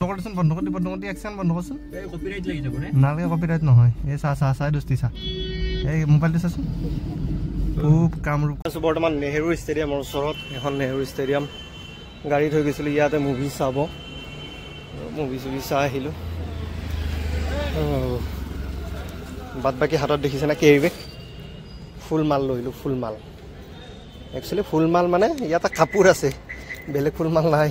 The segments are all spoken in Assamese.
কৰচোন বন্ধ কৰি একচেন বন্ধ কৰচোন কপিৰাইট লাগি যাব নে নালাগে কপিৰাইট নহয় এই চাই দস্তি চা এই মোবাইলটো চাচোন খুব কামৰূপ আছো বৰ্তমান নেহেৰু ষ্টেডিয়ামৰ ওচৰত এখন নেহেৰু ষ্টেডিয়াম গাড়ী থৈ গৈছিলো ইয়াতে মুভি চাব মুভি চাই আহিলো বাদ বাকি হাতত দেখিছে না কেৰি বেগ ফুল মাল লৈলো ফুল মাল একচুয়ালি ফুল মাল মানে ইয়াতে কাপোৰ আছে বেলেগ ফুল মাল নাই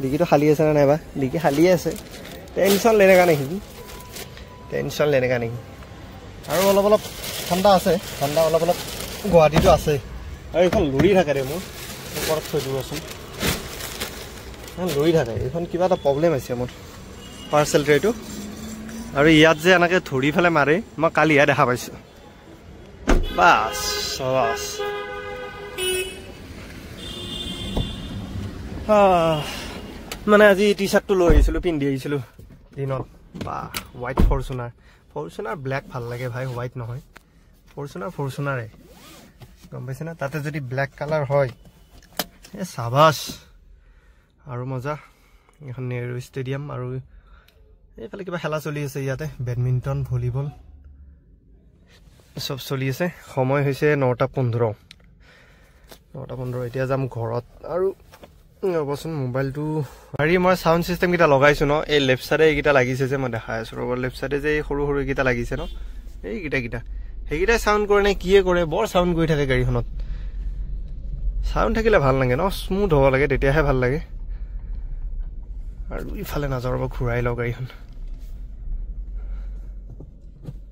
ডিগিটো খালি আছে না নাইবা ডিগি খালি আছে টেনশন লেনেগা নেকি আৰু অলপ ঠাণ্ডা আছে ঠাণ্ডা অলপ গুৱাহাটীটো আছে আৰু এখন লৰি থাকে ৰে মোৰ ওপৰত থৈ দিবচোন লৰি থাকে এখন কিবা এটা প্ৰব্লেম আছে মোৰ পাৰ্চেল ট্ৰেটো আৰু ইয়াত যে এনেকৈ ধৰি ফেলে মাৰে মই কালিহে দেখা পাইছোঁ বাছ মানে আজি টি চাৰ্টটো লৈ আহিছিলোঁ পিন্ধি আহিছিলোঁ দিনত বা হোৱাইট ফৰ্চুনাৰ ব্লেক ভাল লাগে ভাই হোৱাইট নহয় ফৰ্চুনাৰে গম পাইছে না তাতে যদি ব্লেক কালাৰ হয় এই চাবাছ আৰু মজা এখন নেহেৰু ষ্টেডিয়াম আৰু এইফালে কিবা খেলা চলি আছে ইয়াতে বেডমিণ্টন ভলীবল সব চলি আছে সময় হৈছে 9:15 এতিয়া যাম ঘৰত আৰু ৰবচোন মোবাইলটো আৰু মই সাউণ্ড সিস্টেম কিটা লগাইছো ন এই লেফট সাইডে এইকিটা লাগিছে যে মই দেখাই আছো ৰব লেফট সাইডে যে সৰু এইকিটা লাগিছে ন এইকিটা সেইকিটা সাউণ্ড কৰে নে কিয়ে কৰে বৰ সাউণ্ড কৰি থাকে গাড়ীখনত সাউণ্ড থাকিলে ভাল লাগে ন স্মুথ হ'ব লাগে তেতিয়াহে ভাল লাগে আৰু ইফালে নাযাওঁ ৰব ঘূৰাই লওঁ গাড়ীখন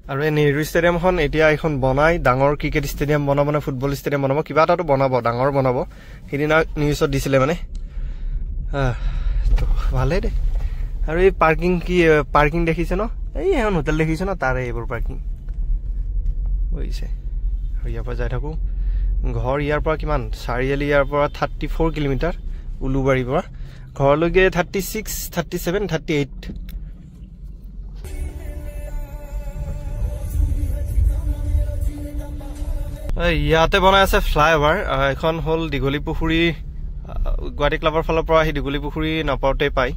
আৰু এই নেহেৰু ষ্টেডিয়ামখন এতিয়া এখন বনাই ডাঙৰ ক্ৰিকেট ষ্টেডিয়াম বনাব মানে ফুটবল ষ্টেডিয়াম বনাব কিবা এটাতো বনাব ডাঙৰ বনাব সেইদিনা নিউজত দিছিলে মানে তো ভালেই দে আৰু এই পাৰ্কিং দেখিছে ন এই এখন হোটেল দেখিছে ন তাৰে এইবোৰ পাৰ্কিং বুজিছে আৰু ইয়াৰ পৰা যাই থাকোঁ ঘৰ ইয়াৰ পৰা কিমান চাৰিআলি ইয়াৰ পৰা 34 কিলোমিটাৰ উলুবাৰীৰ পৰা ঘৰলৈকে 36 37 38 ইয়াতে বনাই আছে ফ্লাইঅভাৰ এখন হ'ল দীঘলী পুখুৰী গুৱাহাটী ক্লাবৰ ফালৰ পৰা আহি দীঘলী পুখুৰী নাপাওঁতে পায়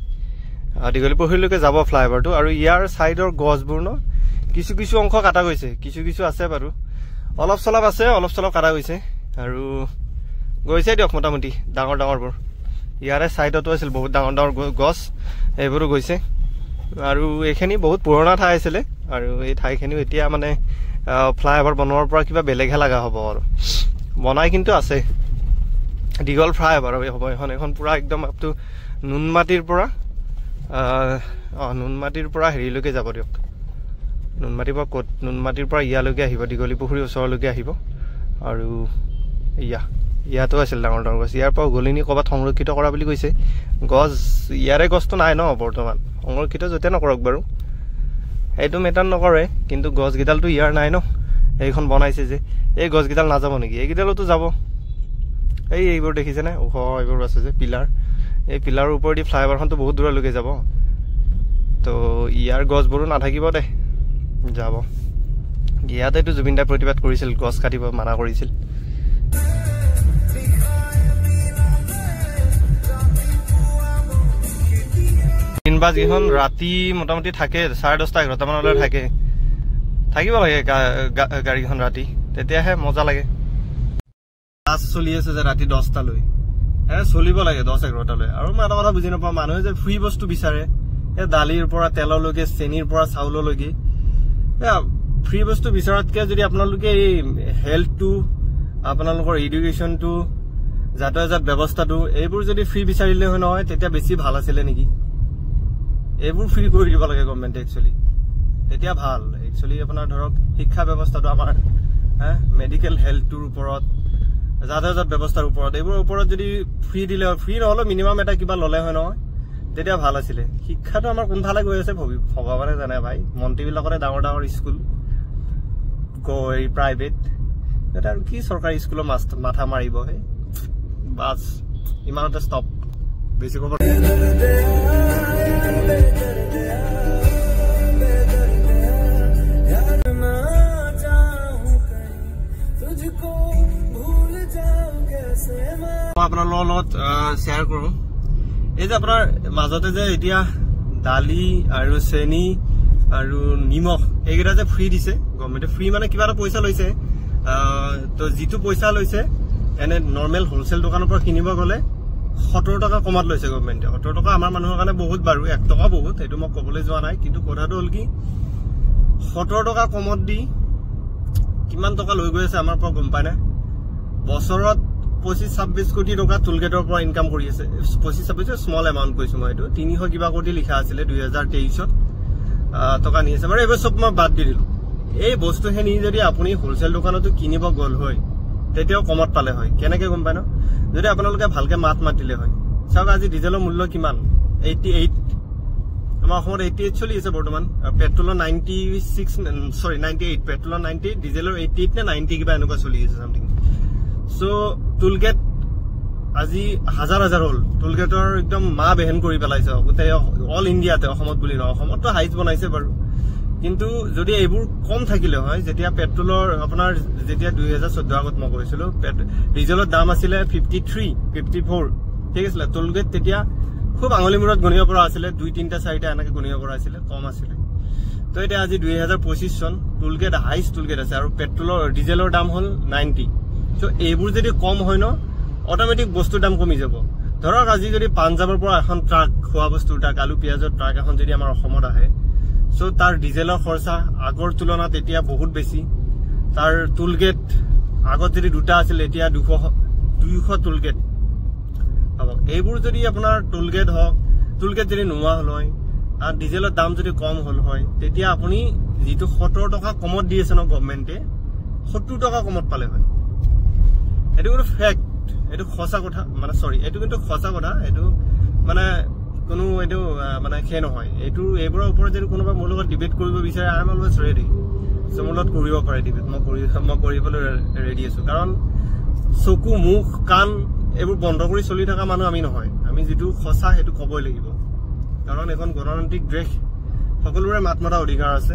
দীঘলী পুখুৰীলৈকে যাব ফ্লাইঅভাৰটো আৰু ইয়াৰ ছাইডৰ গছবোৰ ন কিছু অংশ কাটা গৈছে কিছু আছে বাৰু অলপ চলপ কাটা গৈছে আৰু গৈছে দিয়ক মোটামুটি ডাঙৰবোৰ ইয়াৰে ছাইডতো আছিল বহুত ডাঙৰ গছ এইবোৰো গৈছে আৰু এইখিনি বহুত পুৰণা ঠাই আছিলে আৰু এই ঠাইখিনিও এতিয়া মানে ফ্লাইঅভাৰ বনোৱাৰ পৰা কিবা বেলেগহে লগা হ'ব আৰু বনাই কিন্তু আছে দীঘল ফ্লাইঅভাৰ হ'ব এখন পুৰা একদম আপ টু নুনমাটিৰ পৰা হেৰিলৈকে যাব দিয়ক নুনমাটিৰ পৰা ইয়ালৈকে আহিব দীঘলী পুখুৰীৰ ওচৰলৈকে আহিব আৰু ইয়াতো আছিল ডাঙৰ গছ ইয়াৰ পৰা গলিনি ক'ৰবাত সংৰক্ষিত কৰা বুলি কৈছে গছ ইয়াৰে গছটো নাই ন বৰ্তমান সংৰক্ষিত য'তে নকৰক বাৰু এইটো মেটাৰ নকৰে কিন্তু গছকেইডালটো ইয়াৰ নাই ন এইখন বনাইছে যে এই গছকেইডাল নাযাব নেকি এইকেইডালতো যাব এইবোৰ দেখিছে নে ওখ এইবোৰ আছে যে পিলাৰ এই পিলাৰৰ ওপৰেদি ফ্লাইঅভাৰখনতো বহুত দূৰলৈকে যাব তো ইয়াৰ গছবোৰো নাথাকিব দে যাব ইয়াতেতো জুবিন দাই প্ৰতিবাদ কৰিছিল গছ কাটিব মানা কৰিছিল দিনবাজীখন ৰাতি মোটামুটি থাকে 10:30 11টা মানলৈ থাকিব লাগে গাড়ীখন ৰাতি তেতিয়াহে মজা লাগে ক্লাছ চলি আছে যে ৰাতি 10টালৈ চলিব লাগে 10-11টালৈ আৰু মই এটা কথা বুজি নাপাওঁ মানুহে যে ফ্ৰী বস্তু বিচাৰে এই দালিৰ পৰা তেললৈকে চেনিৰ পৰা চাউললৈকে ফ্ৰী বস্তু বিচাৰতকৈ যদি আপোনালোকে এই হেল্থটো আপোনালোকৰ এডুকেশ্যনটো যাতায়াত ব্যৱস্থাটো এইবোৰ যদি ফ্ৰী বিচাৰিলে হয় নহয় তেতিয়া বেছি ভাল আছিলে নেকি এইবোৰ ফ্ৰী কৰি দিব লাগে গভৰ্ণমেণ্টে একচুৱেলি তেতিয়া ভাল একচুৱেলি আপোনাৰ ধৰক শিক্ষা ব্যৱস্থাটো আমাৰ মেডিকেল হেল্থটোৰ ওপৰত যাতায়াত ব্যৱস্থাৰ ওপৰত এইবোৰৰ ওপৰত যদি ফ্ৰী দিলে হয় ফ্ৰী নহ'লেও মিনিমাম এটা কিবা ল'লে হয় নহয় তেতিয়া ভাল আছিলে শিক্ষাটো আমাৰ কোনফালে গৈ আছে ভগৱানে জানে ভাই মন্ত্ৰীবিলাকৰে ডাঙৰ স্কুল গৈ প্ৰাইভেট এটা আৰু কি চৰকাৰী স্কুলৰ মাথা মাৰিব হে বাছ ইমানতে ষ্টপ বেছি ক'ব আপোনালোকৰ লগত শ্বেয়াৰ কৰোঁ এই যে আপোনাৰ মাজতে যে এতিয়া দালি আৰু চেনি আৰু নিমখ এইকেইটা যে ফ্ৰী দিছে গভৰ্ণমেণ্টে ফ্ৰী মানে কিবা এটা পইচা লৈছে তো যিটো পইচা লৈছে এনে নৰ্মেল হোলচেল দোকানৰ পৰা কিনিব গ'লে 70 টকা কমাত লৈছে গভৰ্ণমেণ্টে 70 টকা আমাৰ মানুহৰ কাৰণে বহুত বাৰু 1 টকা বহুত এইটো মই ক'বলৈ যোৱা নাই কিন্তু কথাটো হ'ল কি 70 টকা কমত দি কিমান টকা লৈ গৈ আছে আমাৰ পৰা গম পায় না বছৰত 25-26 কোটি টকা টুলগেটৰ পৰা ইনকাম কৰি আছে 25-26 স্মল এমাউন্ট কৈছো মই এইটো 300 কিবা কোটি লিখা আছিলে 2023ত টকা নি আছে বাৰু এইবোৰ সব মই বাদ দি দিলো এই বস্তুখিনি যদি আপুনি হোলচেল দোকানতো কিনিব গ'ল হয় তেতিয়াও কমত পালে হয় কেনেকৈ গম পায় ন যদি আপোনালোকে ভালকে মাতিলে হয় চাওক আজি ডিজেলৰ মূল্য কিমান 88 আমাৰ অসমত 88 চলি আছে বৰ্তমান পেট্ৰলৰ 98 পেট্ৰলৰ 90 ডিজেলৰ 88 নে 90 কিবা এনেকুৱা চলি আছে সামথিং সো টুলগেট আজি হাজাৰ হ'ল টুলগেটৰ একদম মা বেহেন কৰি পেলাইছে গোটেই অল ইণ্ডিয়াতে অসমত বুলি নহয় অসমতো হাইজ বনাইছে বাৰু কিন্তু যদি এইবোৰ কম থাকিলে হয় যেতিয়া পেট্ৰলৰ আপোনাৰ যেতিয়া 2014 আগত মই কৈছিলো ডিজেলৰ দাম আছিল 53 54 ঠিক আছে টুলগেট তেতিয়া খুব আঙুলি মূৰত গণিব পৰা আছিল 2-3টা 4টা এনেকৈ গণিব পৰা আছিল কম আছিল তো এটা আজি 2025 চন টুলগেট হাইজ টুলগেট আছে আৰু পেট্ৰলৰ ডিজেলৰ দাম হ'ল 90 তো এইবোৰ যদি কম হয় ন অটোমেটিক বস্তুৰ দাম কমি যাব ধৰক আজি যদি পাঞ্জাবৰ পৰা এখন ট্ৰাক খোৱা বস্তুৰ ট্ৰাক আলু পিয়াজৰ ট্ৰাক এখন যদি আমাৰ অসমত আহে সো তাৰ ডিজেলৰ খৰচা আগৰ তুলনাত এতিয়া বহুত বেছি তাৰ টুলগেট আগত যদি দুটা আছিল এতিয়া 200 টুলগেট হ'ব এইবোৰ যদি আপোনাৰ টুলগেট হওক টুলগেট যদি নোৱা হ'ল হয় আৰু ডিজেলৰ দাম যদি কম হ'ল হয় তেতিয়া আপুনি যিটো 70 টকা কমত দি আছে ন গভৰ্ণমেণ্টে 70 টকা কমত পালে হয় এটো কোনো ফ্যাক্ট এটো খসা কথা মানে সৰি এটো কিন্তু খসা কথা এটো মানে কোনো এটো মানে খে নহয় এটো এইবোৰৰ ওপৰত যদি কোনোবা মোৰ লগত ডিবেট কৰিব বিচাৰে আই এম অলৱেজ ৰেডি সমলত কৰিব পাৰে ডিবেট মই কৰিবলৈ ৰেডি আছো কাৰণ চকু মুখ কান এইবোৰ বন্ধ কৰি চলি থকা মানুহ আমি নহয় আমি যেটো খসা হেতু কবই লাগিব কাৰণ এখন গণতান্ত্ৰিক দেশ সকলোৰে মাত মাতা অধিকাৰ আছে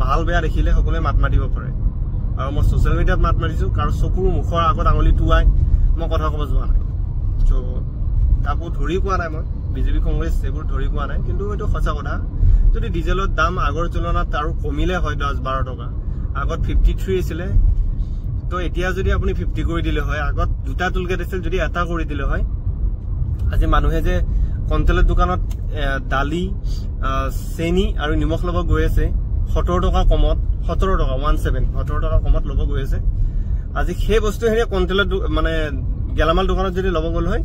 ভাল বেয়া দেখিলে সকলোৱে মাত মাতিব পাৰে আৰু মই সোশ্যাল মিডিয়াত মাত মাৰিছো কাৰণ চকুৰ মুখৰ আগত আঙুলি টুৱাই মই কথা ক'ব যোৱা নাই তো কাকো ধৰি কোৱা নাই মই বিজেপি কংগ্ৰেছ এইবোৰ ধৰি কোৱা নাই কিন্তু এইটো সঁচা কথা যদি ডিজেলৰ দাম আগৰ তুলনাত আৰু কমিলে হয় 10-12 টকা আগত 53 আছিল তো এতিয়া যদি আপুনি 50 কৰি দিলে হয় আগত দুটা টুলগেট আছিল যদি এটা কৰি দিলে হয় আজি মানুহে যে কণ্টেলৰ দোকানত দালি চেনি আৰু নিমখ লব গৈ আছে 70 টকা কমত 17 টকা 17 টকা কমত লব গৈ আছে আজি সেই বস্তু হেৰি কণ্টেলৰ মানে গেলামাল দোকানত যদি লব গ'ল হয়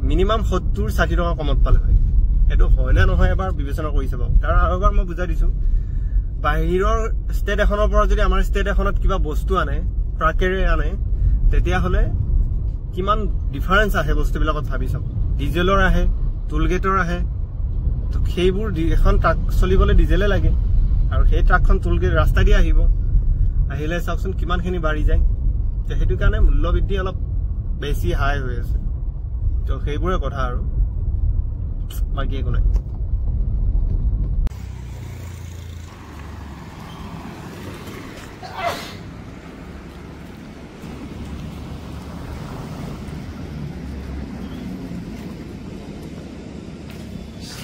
মিনিমাম 70-60 টকা কমত পালে হয় এটো হয় না নহয় এবাৰ বিবেচনা কৰি চাব কাৰণ আৰবাৰ মই বুজাই দিছো বাহিৰৰ ষ্টেট এখনৰ পৰা যদি আমাৰ ষ্টেট এখনত কিবা বস্তু আনে ট্ৰাকেৰে আনে তেতিয়া হলে কিমান ডিফাৰেন্স আহে বস্তুবিলাকত ভাবি চাব ডিজেলৰ আহে টুলগেটৰ আহে তো সেইবোৰ এখন ট্ৰাক চলিবলৈ ডিজেলে লাগে আৰু সেই ট্ৰাকখন টুলগেট ৰাস্তা দি আহিলে চাওকচোন কিমানখিনি বাঢ়ি যায় তো সেইটো কাৰণে মূল্য বৃদ্ধি অলপ বেছি হাই হৈ আছে তো সেইবোৰে কথা আৰু বাকি একো নাই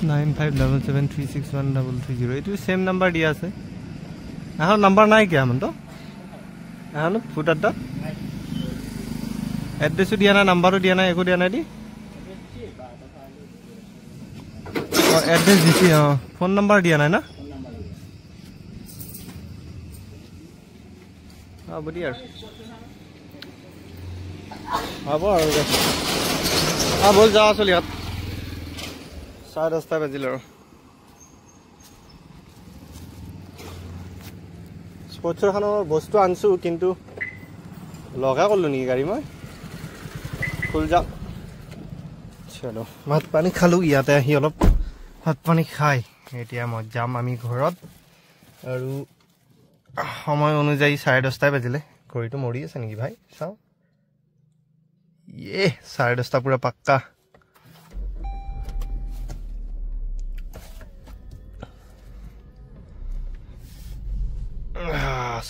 9577361330 এইটো সেম নাম্বার দিয়া আছে এখন নাম্বার নাই কি আমন তো এখন ফুটাটা এড্রেস দিয়া না নাম্বারও দিয়া না একো দিয়া নাই দি এড্রেস দিছি ফোন নাম্বার দিয়া নাই না হ'ব দিয়া হ'ব আৰু বল যা চলি হাত 10:30 বাজিল আৰু স্পৰ্টছৰ খানৰ বস্তু আনছো কিন্তু লগা কৰলো নেকি গাড়ী মই খুল যা চলো ভাত পানী খালো ইয়াতে আহি অলপ ভাত পানী খাই এতিয়া মই যাম আমি ঘৰত আৰু সময় অনুযায়ী 10:30 বাজিলে ঘড়ীটো মৰি আছে নেকি ভাই চাও ইয়ে 10:30 পুৰা পাক্কা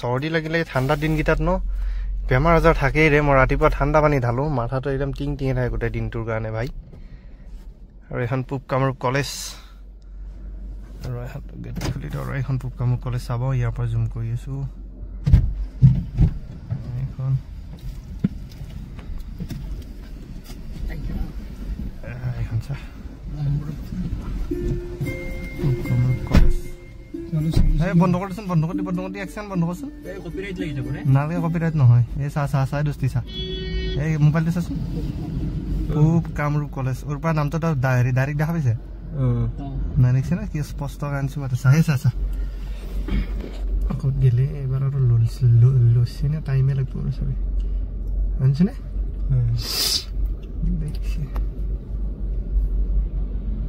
সৰ্দি লাগিলে ঠাণ্ডা দিন গিটাত ন বেমাৰ আজাৰ থাকেই ৰে মই ৰাতিপুৱা ঠাণ্ডা পানী ঢালো মাথাটো একদম টিং টিং থাকে গোটেই দিনটোৰ কাৰণে ভাই আৰু এখন পূব কামৰূপ কলেজ আৰু এখন গেট খুলি দিওঁ আৰু এখন পূব কামৰূপ কলেজ চাব ইয়াৰ পৰা জুম কৰি আছোঁ এখন এখন চা পূব কামৰূপ কলেজ বন্ধ কৰিচোন বন্ধ কৰি একচেন বন্ধ কৰচোন নালাগে কপিৰাইট নহয় এই চাহ দোস্তি চাহ এই মোবাইলটো চাচোন পূব কামৰূপ কলেজ ওৰ পৰা নামটো তই ডাইৰেক্ট দেখা পাইছে নাই দেখিছে না কি স্পষ্ট আনিছোঁ মাত্ৰ চাহে চা আকৌ গেলে এবাৰ আৰু লৈছে নে টাইমে লাগিব আৰু চবে আনিছে নে দেখিছে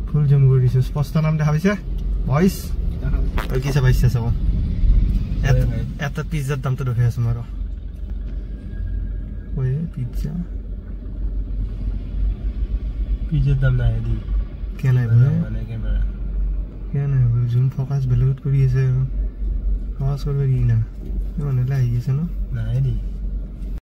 ফুল জম কৰি দিছোঁ স্পষ্ট নাম দেখা পাইছে ভইচ আৰু কি চাবাইছে চাব এটা পিজ্জাৰ দামটো দেখি আছোঁ মই পিজ্জাৰ দাম নাই দি কিয় নাই কিয় নাই জুম ফকাছ বেলেগত কৰি আছে ফকাছ কৰিব দি না মানুহলৈ আহি আছে ন নাই দি